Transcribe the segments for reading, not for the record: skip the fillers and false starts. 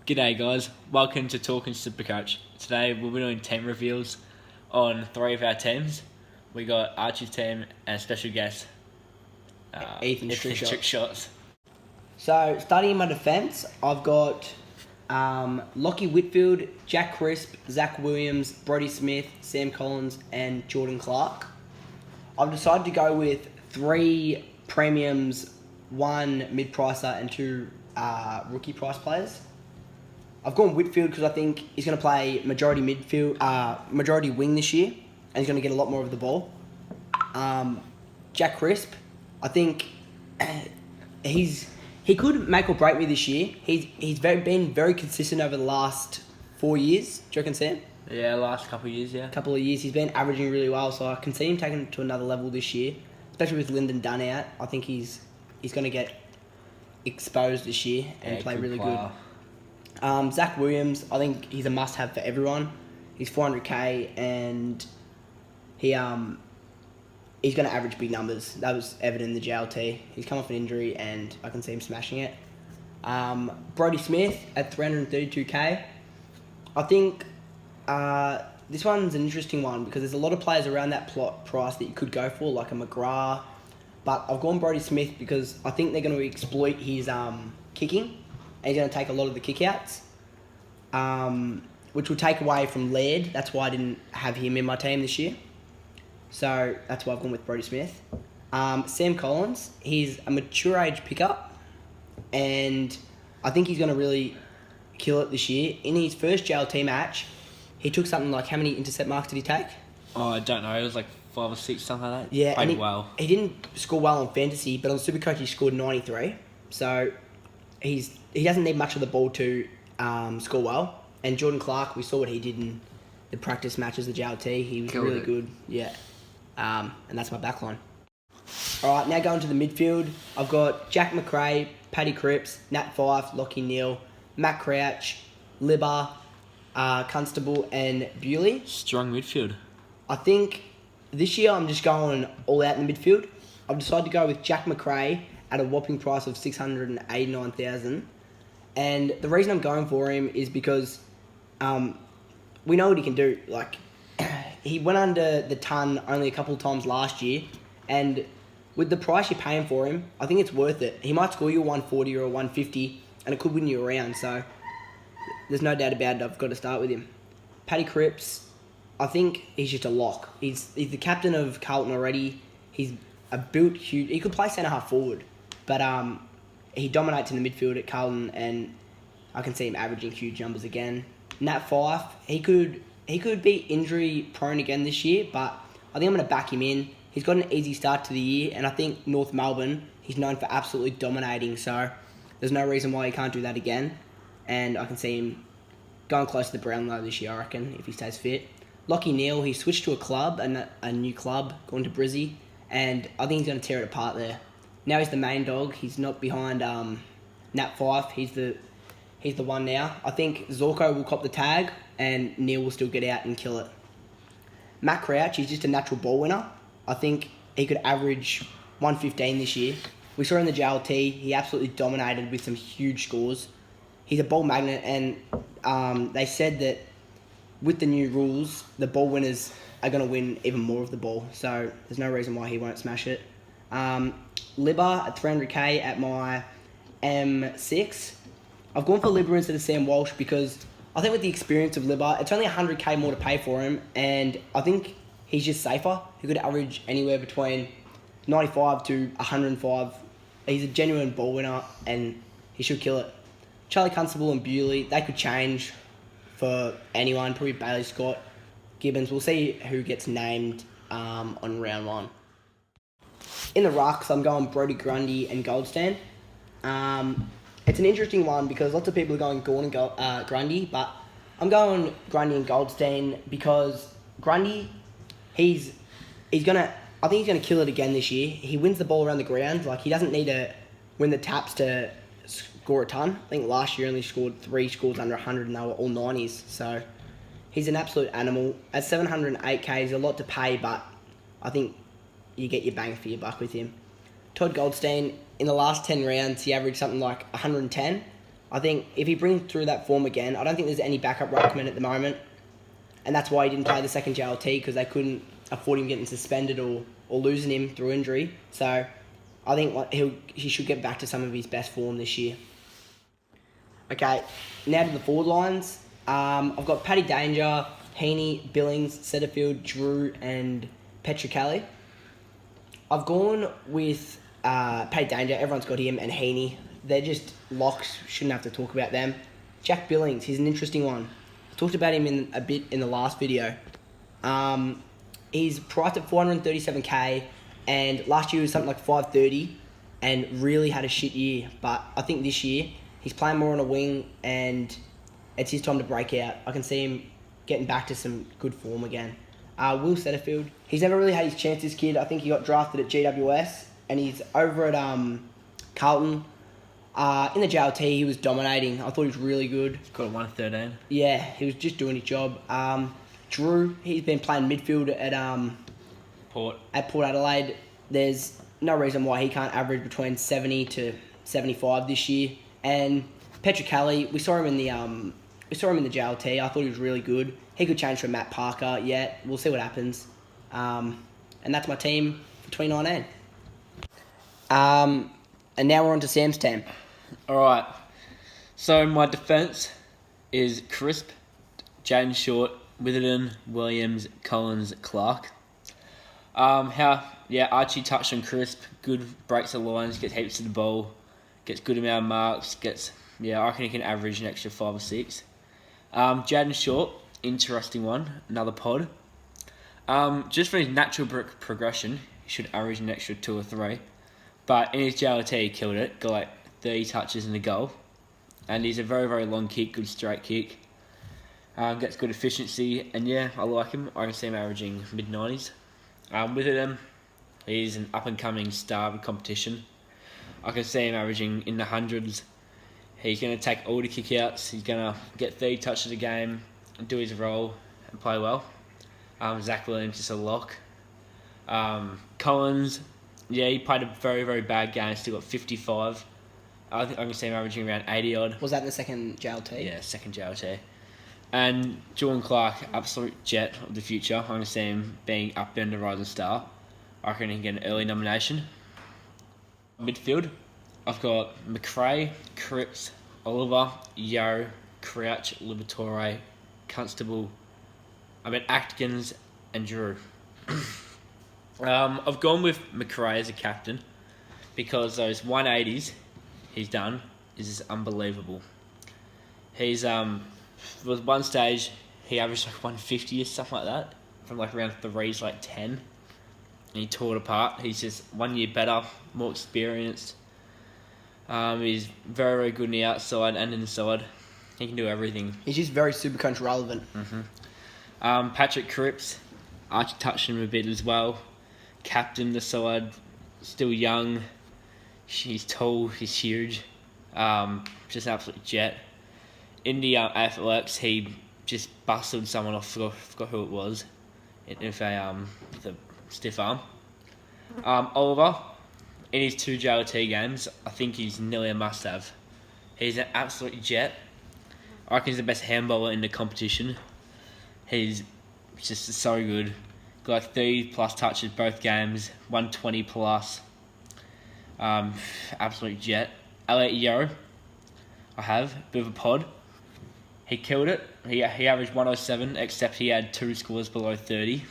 G'day guys, welcome to Talking SuperCoach. Today we'll be doing team reveals on 3 of our teams. We got Archie's team and a special guest, Ethan Trick Shots. So, starting in my defence, I've got Lockie Whitfield, Jack Crisp, Zach Williams, Brodie Smith, Sam Collins and Jordan Clark. I've decided to go with 3 premiums, 1 mid-pricer and 2 rookie price players. I've gone Whitfield because I think he's going to play majority majority wing this year, and he's going to get a lot more of the ball. Jack Crisp, I think he could make or break me this year. He's been very consistent over the last 4 years. Do you reckon, Sam? Yeah, last couple of years, yeah. Couple of years, he's been averaging really well, so I can see him taking it to another level this year, especially with Lyndon Dunn out. I think he's going to get exposed this year and play really good. Zach Williams, I think he's a must-have for everyone. He's 400k and he's going to average big numbers. That was evident in the JLT. He's come off an injury and I can see him smashing it. Brodie Smith at 332k. I think this one's an interesting one because there's a lot of players around that price that you could go for, like a McGrath. But I've gone Brodie Smith because I think they're going to exploit his kicking. And he's going to take a lot of the kickouts, which will take away from Laird. That's why I didn't have him in my team this year. So that's why I've gone with Brodie Smith. Sam Collins, he's a mature age pickup, and I think he's going to really kill it this year. In his first JLT match, he took something like, how many intercept marks did he take? Oh, I don't know. It was like 5 or 6, something like that. Yeah, Played and well. He didn't score well on fantasy, but on SuperCoach he scored 93. So he doesn't need much of the ball to score well. And Jordan Clark, we saw what he did in the practice matches, the JLT. He was really good. Yeah. And that's my backline. All right, now going to the midfield. I've got Jack McRae, Paddy Cripps, Nat Fyfe, Lockie Neal, Matt Crouch, Libba, Constable and Bewley. Strong midfield. I think this year I'm just going all out in the midfield. I've decided to go with Jack McRae at a whopping price of $689,000. And the reason I'm going for him is because we know what he can do. Like, he went under the ton only a couple of times last year, and with the price you're paying for him, I think it's worth it. He might score you a 140 or a 150, and it could win you around, so there's no doubt about it. I've got to start with him. Paddy Cripps, I think he's just a lock. He's the captain of Carlton already. He's a built huge. He could play centre-half forward, but he dominates in the midfield at Carlton, and I can see him averaging huge numbers again. Nat Fyfe, he could be injury prone again this year, but I think I'm going to back him in. He's got an easy start to the year, and I think North Melbourne, he's known for absolutely dominating, so there's no reason why he can't do that again. And I can see him going close to the Brownlow this year, I reckon, if he stays fit. Lockie Neal, he switched to a club, a new club, going to Brizzy, and I think he's going to tear it apart there. Now he's the main dog. He's not behind Nat Fyfe. He's the one now. I think Zorko will cop the tag, and Neal will still get out and kill it. Matt Crouch, he's just a natural ball winner. I think he could average 115 this year. We saw in the JLT, he absolutely dominated with some huge scores. He's a ball magnet, and they said that with the new rules, the ball winners are going to win even more of the ball. So there's no reason why he won't smash it. Libba at 300k at my M6. I've gone for Libba instead of Sam Walsh because I think with the experience of Libba, it's only 100k more to pay for him, and I think he's just safer. He could average anywhere between 95 to 105. He's a genuine ball winner, and he should kill it. Charlie Constable and Bewley, they could change for anyone, probably Bailey Scott, Gibbons. We'll see who gets named on round 1. In the rucks, I'm going Brodie Grundy and Goldstein. It's an interesting one because lots of people are going Gawn and Grundy, but I'm going Grundy and Goldstein because Grundy, I think he's gonna kill it again this year. He wins the ball around the ground. Like, he doesn't need to win the taps to score a ton. I think last year only scored 3 scores under 100 and they were all 90s. So he's an absolute animal. At 708k is a lot to pay, but I think you get your bang for your buck with him. Todd Goldstein, in the last 10 rounds, he averaged something like 110. I think if he brings through that form again, I don't think there's any backup ruckman at the moment, and that's why he didn't play the second JLT, because they couldn't afford him getting suspended or losing him through injury. So I think he should get back to some of his best form this year. Okay, now to the forward lines. I've got Paddy Danger, Heaney, Billings, Setterfield, Drew, and Petricali. I've gone with Paddy Danger. Everyone's got him, and Heaney. They're just locks. Shouldn't have to talk about them. Jack Billings, he's an interesting one. I talked about him a bit in the last video. He's priced at 437k, and last year was something like 530, and really had a shit year. But I think this year he's playing more on a wing, and it's his time to break out. I can see him getting back to some good form again. Will Setterfield, he's never really had his chance, this kid. I think he got drafted at GWS, and he's over at Carlton. In the JLT, he was dominating. I thought he was really good. Got a 113. Yeah, he was just doing his job. Drew, he's been playing midfield at Port Adelaide. There's no reason why he can't average between 70 to 75 this year. And Petricali, we saw him in the JLT. I thought he was really good. He could change for Matt Parker. Yeah, we'll see what happens. And that's my team for 2019. And now we're on to Sam's team. All right. So my defence is Crisp, Jaden Short, Witherden, Williams, Collins, Clark. Archie touched on Crisp. Good, breaks the lines, gets heaps of the ball, gets good amount of marks, I reckon he can average an extra 5 or 6. Jaden Short, interesting one, another pod. Just for his natural progression, he should average an extra 2 or 3. But in his JLT, he killed it, got like 30 touches in the goal. And he's a very, very long kick, good straight kick. Gets good efficiency, and yeah, I like him. I can see him averaging mid-90s. With him, he's an up-and-coming star of the competition. I can see him averaging in the hundreds. He's going to take all the kick-outs. He's going to get 30 touches a game, do his role, and play well. Zach Williams is a lock. Collins, yeah, he played a very, very bad game. Still got 55. I think I can see him averaging around 80 odd. Was that in the second JLT? Yeah, second JLT. And Jordan Clark, absolute jet of the future. I'm going to see him being up and a rising star. I reckon he can get an early nomination. Midfield, I've got McRae, Cripps, Oliver, Yo, Crouch, Liberatore, Constable, Atkins, and Drew. I've gone with McRae as a captain because those 180s he's done is unbelievable. He's with one stage he averaged like 150 or something like that, from like around 3s like 10, and he tore it apart. He's just 1 year better, more experienced. He's very, very good on the outside and inside. He can do everything. He's just very SuperCoach relevant. Mm-hmm. Patrick Cripps, Archie touched him a bit as well. Captain the side, still young. He's tall, he's huge. Just an absolute jet. In the AFLX, he just bustled someone off. Forgot who it was. With a stiff arm. Oliver, in his 2 JLT games, I think he's nearly a must-have. He's an absolute jet. I reckon he's the best handballer in the competition. He's just so good. Got like 30 plus touches both games, 120 plus. Absolute jet. Elliot Yo, I have, bit of a pod. He killed it. He averaged 107, except he had 2 scores below 30,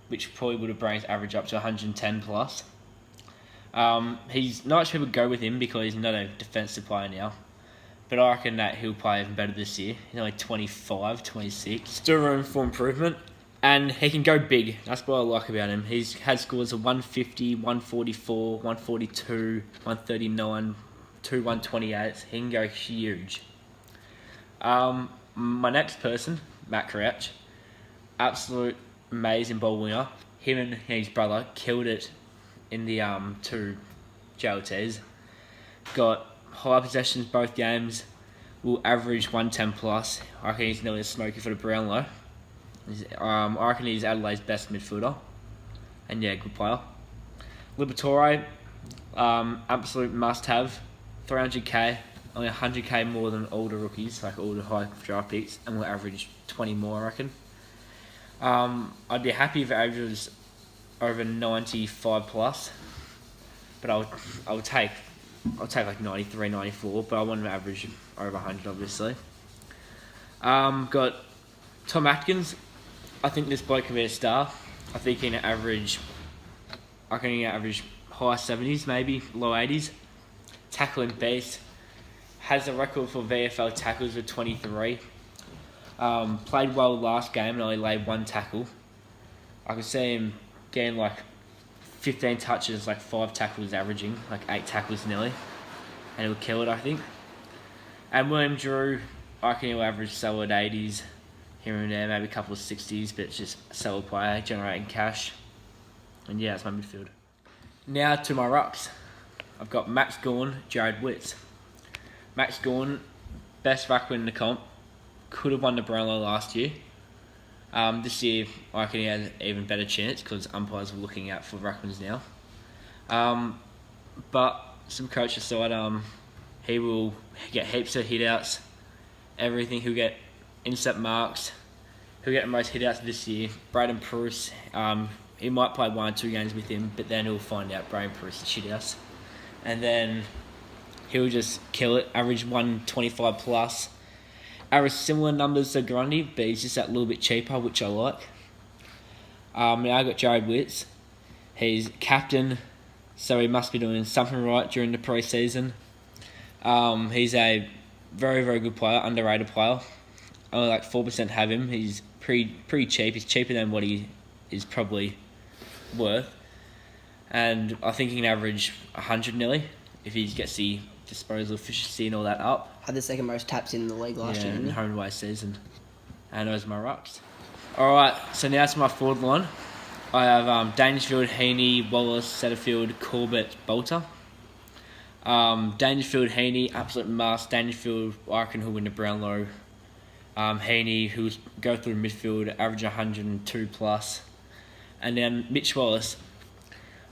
which probably would have brought his average up to 110 plus. He's not much people go with him because he's not a defensive player now. But I reckon that he'll play even better this year. He's only 25, 26. Still room for improvement. And he can go big. That's what I like about him. He's had scores of 150, 144, 142, 139, 128. He can go huge. My next person, Matt Crouch. Absolute amazing ball winner. Him and his brother killed it in the 2 JLTs. Got high possessions both games. Will average 110 plus. I reckon he's nearly a smoker for the Brownlow. I reckon he's Adelaide's best midfielder. And yeah, good player. Liberatore, absolute must-have. 300k. only 100k more than all the rookies, like all the high draft picks, and will average 20 more, I reckon. I'd be happy if it averages over 95 plus, but I would take like 93, 94, but I want to average over 100, obviously. Got Tom Atkins. I think this bloke can be a star. I think he can average high 70s, maybe low 80s. Tackling beast. Has a record for VFL tackles with 23. Played well last game and only laid 1 tackle. I could see him getting like 15 touches, like 5 tackles averaging, like 8 tackles nearly. And he'll kill it, I think. And William Drew, I reckon he'll average solid 80s here and there, maybe a couple of 60s, but it's just a solid player, generating cash. And yeah, that's my midfield. Now to my rucks. I've got Max Gawn, Jared Witts. Max Gawn, best ruckman in the comp. Could have won the Brownlow last year. This year, I reckon he has an even better chance because umpires are looking out for ruckmans now. But SuperCoach aside, he will get heaps of hit-outs. Everything, he'll get intercept marks. He'll get the most hit-outs this year. Braden Bruce, he might play 1 or 2 games with him, but then he'll find out Braden Bruce is shit-outs. And then he'll just kill it, average 125 plus. Average similar numbers to Grundy, but he's just that little bit cheaper, which I like. Now I got Jared Witts. He's captain, so he must be doing something right during the pre-season. He's a very, very good player, underrated player. Only like 4% have him. He's pretty cheap. He's cheaper than what he is probably worth. And I think he can average 100 nearly if he gets the disposal efficiency and all that up. Had the second most taps in the league last year, in didn't the he? home and away season. And those are my rucks. Alright, so now to my forward line. I have Dangerfield, Heaney, Wallace, Setterfield, Corbett, Bolter. Dangerfield, Heaney, absolute must. Dangerfield, I reckon he'll win the Brownlow. Heaney, who'll go through the midfield, average 102 plus. And then Mitch Wallace.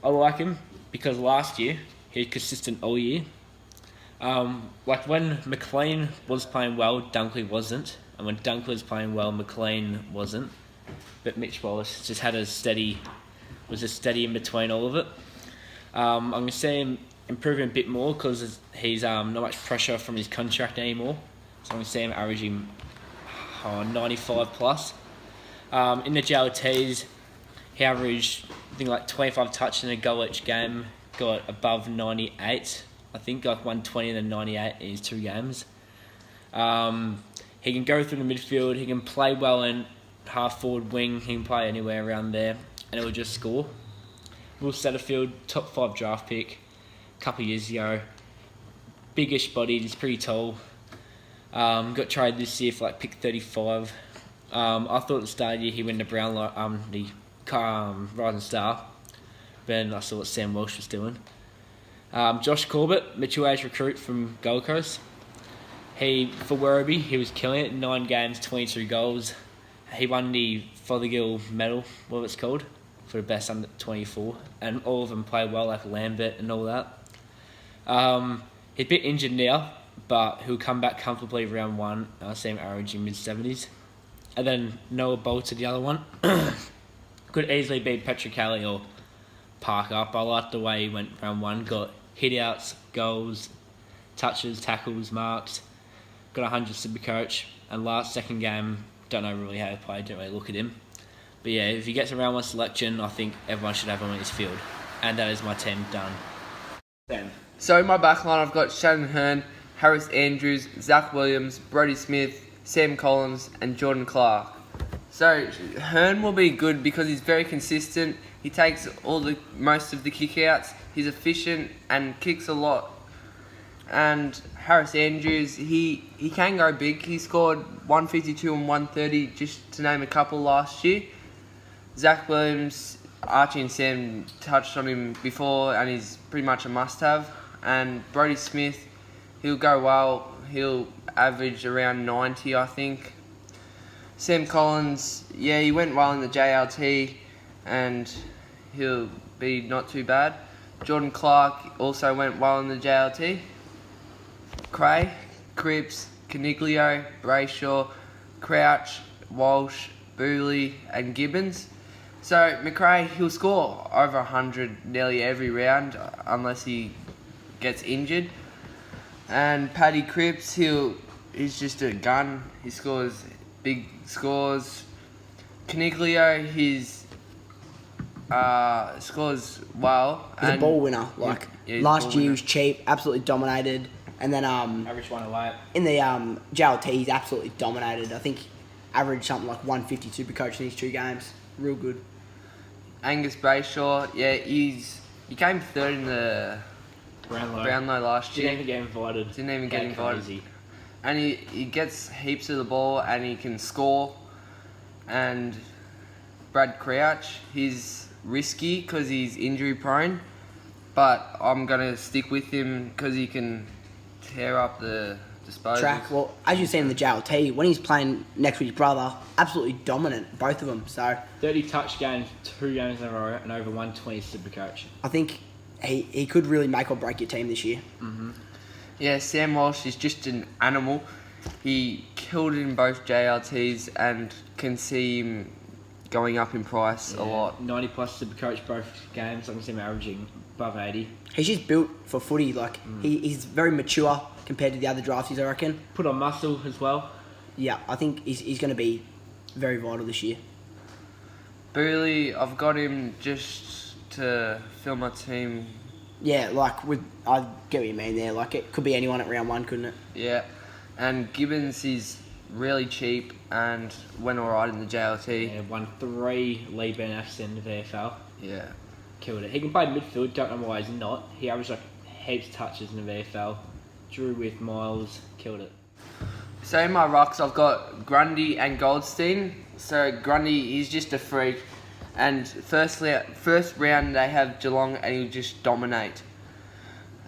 I like him because last year he was consistent all year. Like when McLean was playing well, Dunkley wasn't, and when Dunkley was playing well, McLean wasn't. But Mitch Wallace just was steady in between all of it. I'm gonna see him improving a bit more because he's not much pressure from his contract anymore. So I'm gonna see him averaging 95 plus. In the JLTs, he averaged I think like 25 touches in a goal each game. Got above 98. I think like 120 and then 98 in his 2 games. He can go through the midfield. He can play well in half forward wing. He can play anywhere around there, and it will just score. Will Setterfield, top 5 draft pick, a couple of years ago. Biggish bodied. He's pretty tall. Got traded this year for like pick 35. I thought at the start of the year he'd win the Brownlow, the Rising Star. Then I saw what Sam Walsh was doing. Josh Corbett, Mitchell age recruit from Gold Coast. For Werribee, he was killing it. 9 games, 22 goals. He won the Fothergill medal, what it's called, for the best under 24. And all of them played well, like Lambert and all that. He's a bit injured now, but he'll come back comfortably round 1. I see him averaging mid-70s. And then Noah Bolter, the other one. Could easily be Petricali or Parker, but I like the way he went round 1. Got hit-outs, goals, touches, tackles, marks. Got 100 SuperCoach. And second game, don't know really how he played, didn't really look at him. But yeah, if he gets a round 1 selection, I think everyone should have him in his field. And that is my team done. Sam. So in my backline, I've got Shannon Hearn, Harris Andrews, Zach Williams, Brody Smith, Sam Collins, and Jordan Clark. So Hearn will be good because he's very consistent. He takes most of the kick-outs. He's efficient and kicks a lot. And Harris Andrews, he can go big. He scored 152 and 130, just to name a couple, last year. Zach Williams, Archie and Sam touched on him before, and he's pretty much a must-have. And Brody Smith, he'll go well. He'll average around 90, I think. Sam Collins, yeah, he went well in the JLT, and he'll be not too bad. Jordan Clark also went well in the JLT. McRae, Cripps, Caniglio, Brayshaw, Crouch, Walsh, Booley and Gibbons. So McRae, he'll score over 100 nearly every round unless he gets injured. And Paddy Cripps, he's just a gun. He scores big scores. Caniglio, he's scores well. He's a ball winner. Last year he was cheap, absolutely dominated. And then Average 108. in the JLT, he's absolutely dominated. I think averaged something like 150 Supercoach in his 2 games. Real good. Angus Brayshaw, he came third in the Brownlow last year. Didn't even get invited. Didn't even get How invited. crazy. And he gets heaps of the ball and he can score. And Brad Crouch, he's risky because he's injury prone, but I'm going to stick with him because he can tear up the disposals. Track, well, as you've seen in the JLT, when he's playing next to his brother, absolutely dominant, both of them. So 30 touch games, 2 games in a row, and over 120 Supercoach. I think he could really make or break your team this year. Yeah, Sam Walsh is just an animal. He killed it in both JLTs and can see him going up in price a lot. 90 plus Supercoach both games. I can see him averaging above 80. He's just built for footy. He's very mature compared to the other drafties, I reckon. Put on muscle as well. Yeah, I think he's going to be very vital this year. Booley, I've got him just to fill my team. Yeah, I get what you mean there. It could be anyone at round 1, couldn't it? Yeah, and Gibbons is really cheap and went alright in the JLT. Yeah, won 3 league BNFs in the VFL. Yeah. Killed it. He can play midfield, don't know why he's not. He averaged heaps of touches in the VFL. Drew with Miles, killed it. So in my rucks, I've got Grundy and Goldstein. So Grundy, he's just a freak. And first round they have Geelong and he'll just dominate.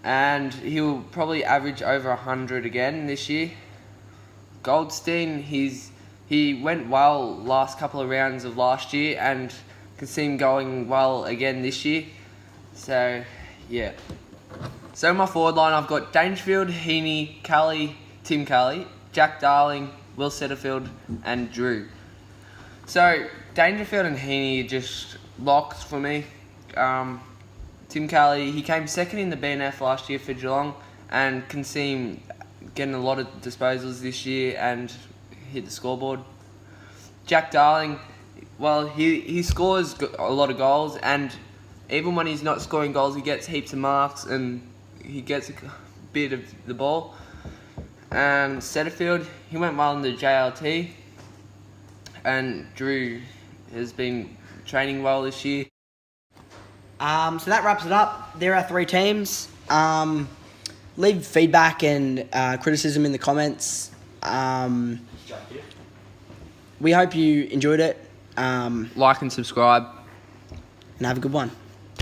And he'll probably average over 100 again this year. Goldstein, he went well last couple of rounds of last year and can see him going well again this year. So, yeah. So in my forward line, I've got Dangerfield, Heaney, Tim Kelly, Jack Darling, Will Setterfield and Drew. So Dangerfield and Heaney are just locks for me. Tim Kelly, he came second in the BNF last year for Geelong and can see him getting a lot of disposals this year and hit the scoreboard. Jack Darling, well, he scores a lot of goals and even when he's not scoring goals, he gets heaps of marks and he gets a bit of the ball. And Setterfield, he went well in the JLT. And Drew has been training well this year. So that wraps it up. There are 3 teams. Leave feedback and criticism in the comments. We hope you enjoyed it. Like and subscribe. And have a good one.